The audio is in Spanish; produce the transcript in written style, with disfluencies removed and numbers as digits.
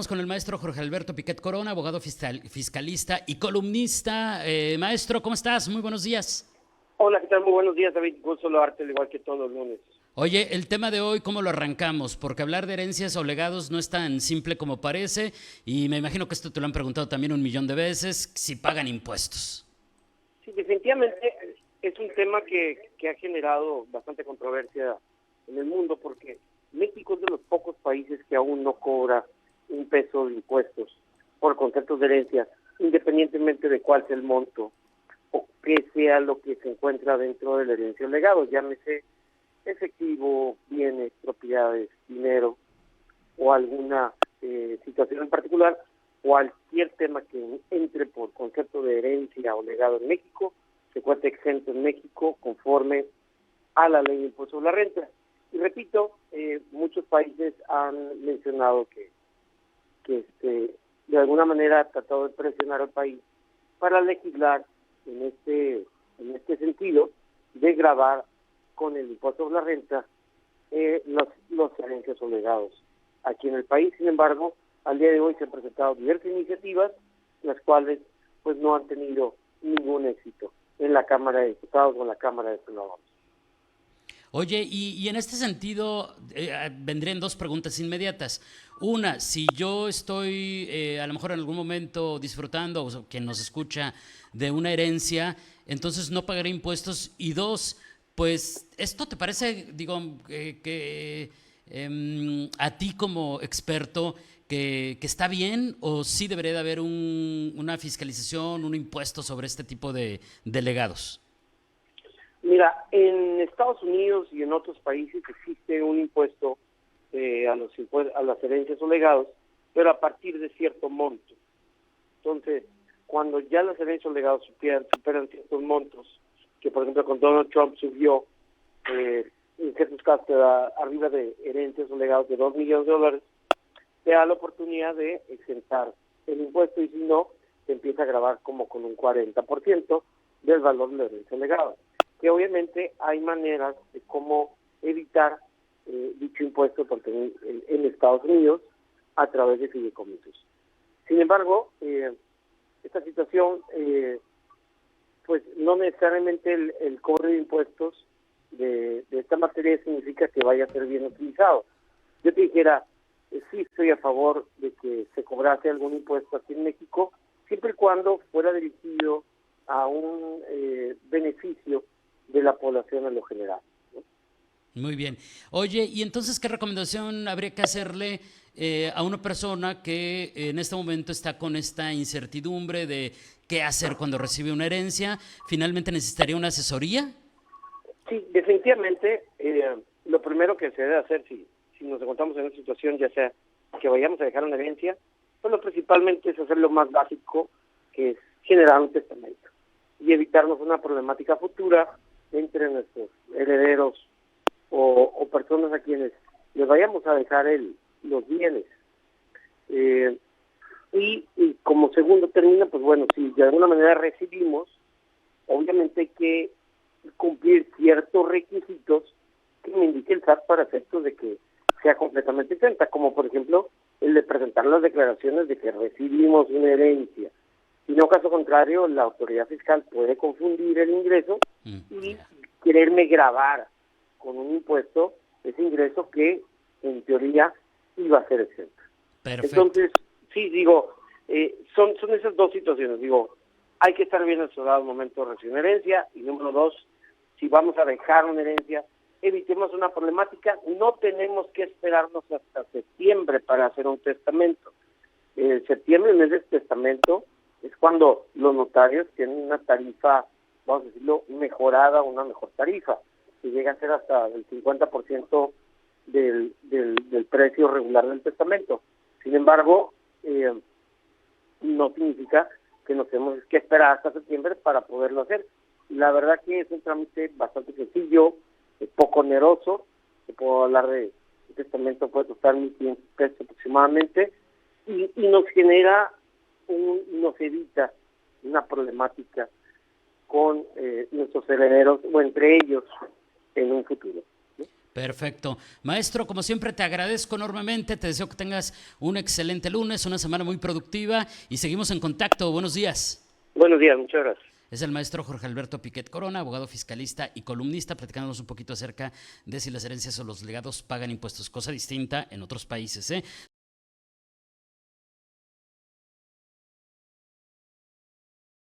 vamos con el maestro Jorge Alberto Piquet Corona, abogado fiscalista y columnista. Maestro, ¿cómo estás? Muy buenos días. Hola, ¿qué tal? Muy buenos días, David. Gusto saludarte, al igual que todos los lunes. Oye, el tema de hoy, ¿cómo lo arrancamos? Porque hablar de herencias o legados no es tan simple como parece, y me imagino que esto te lo han preguntado también 1,000,000 de veces, si pagan impuestos. Sí, definitivamente es un tema que ha generado bastante controversia en el mundo, porque México es de los pocos países que aún no cobra un peso de impuestos por conceptos de herencia, independientemente de cuál sea el monto o qué sea lo que se encuentra dentro de la herencia o legado, llámese efectivo, bienes, propiedades, dinero o alguna situación en particular. Cualquier tema que entre por concepto de herencia o legado en México se cuenta exento en México conforme a la ley de impuesto sobre la renta. Y repito, muchos países han mencionado que de alguna manera ha tratado de presionar al país para legislar en este sentido de gravar con el impuesto sobre la renta los herencias o legados aquí en el país. Sin embargo, al día de hoy se han presentado diversas iniciativas, las cuales pues no han tenido ningún éxito en la Cámara de Diputados o en la Cámara de Senadores. Oye, y en este sentido vendrían dos preguntas inmediatas. Una, si yo estoy a lo mejor en algún momento disfrutando, o quien nos escucha, de una herencia, entonces no pagaré impuestos. Y dos, pues, ¿esto te parece, digo, a ti como experto, que está bien, o sí debería de haber una fiscalización, un impuesto sobre este tipo de legados? Mira, en Estados Unidos y en otros países existe un impuesto a las herencias o legados, pero a partir de cierto monto. Entonces, cuando ya las herencias o legados superan ciertos montos, que por ejemplo con Donald Trump subió en ciertos casos arriba de herencias o legados de $2,000,000, te da la oportunidad de exentar el impuesto, y si no, te empieza a gravar como con un 40% del valor de la herencia o legado. Que obviamente hay maneras de cómo evitar dicho impuesto porque en Estados Unidos a través de fideicomisos. Sin embargo, esta situación, pues no necesariamente el cobro de impuestos de esta materia significa que vaya a ser bien utilizado. Yo te dijera, sí estoy a favor de que se cobrase algún impuesto aquí en México, siempre y cuando fuera dirigido a un beneficio de la población en lo general, ¿no? Muy bien. Oye, y entonces, ¿qué recomendación habría que hacerle a una persona que en este momento está con esta incertidumbre de qué hacer cuando recibe una herencia? ¿Finalmente necesitaría una asesoría? Sí, definitivamente, lo primero que se debe hacer si nos encontramos en una situación, ya sea que vayamos a dejar una herencia, pues lo principalmente es hacer lo más básico, que es generar un testamento y evitarnos una problemática futura entre nuestros herederos o personas a quienes les vayamos a dejar los bienes. Y como segundo término, pues bueno, si de alguna manera recibimos, obviamente hay que cumplir ciertos requisitos que me indique el SAT para efectos de que sea completamente exenta, como por ejemplo el de presentar las declaraciones de que recibimos una herencia. Si no, caso contrario, la autoridad fiscal puede confundir el ingreso y quererme gravar con un impuesto ese ingreso que en teoría iba a ser exento. Perfecto. Entonces, sí, digo, son esas dos situaciones. Digo, hay que estar bien asesorado al momento de recibir una herencia, y número dos, si vamos a dejar una herencia, evitemos una problemática. No tenemos que esperarnos hasta septiembre para hacer un testamento. En septiembre, el mes de testamento, es cuando los notarios tienen una tarifa, vamos a decirlo, mejorada, una mejor tarifa, que llega a ser hasta el 50% del precio regular del testamento. Sin embargo, no significa que nos tenemos que esperar hasta septiembre para poderlo hacer. La verdad que es un trámite bastante sencillo, poco oneroso. Te puedo hablar de un testamento, puede costar $1,500 aproximadamente, y nos genera nos evita una problemática con nuestros herederos o entre ellos en un futuro, ¿no? Perfecto. Maestro, como siempre, te agradezco enormemente. Te deseo que tengas un excelente lunes, una semana muy productiva y seguimos en contacto. Buenos días. Buenos días, muchas gracias. Es el maestro Jorge Alberto Piquet Corona, abogado fiscalista y columnista, platicándonos un poquito acerca de si las herencias o los legados pagan impuestos, cosa distinta en otros países, ¿eh?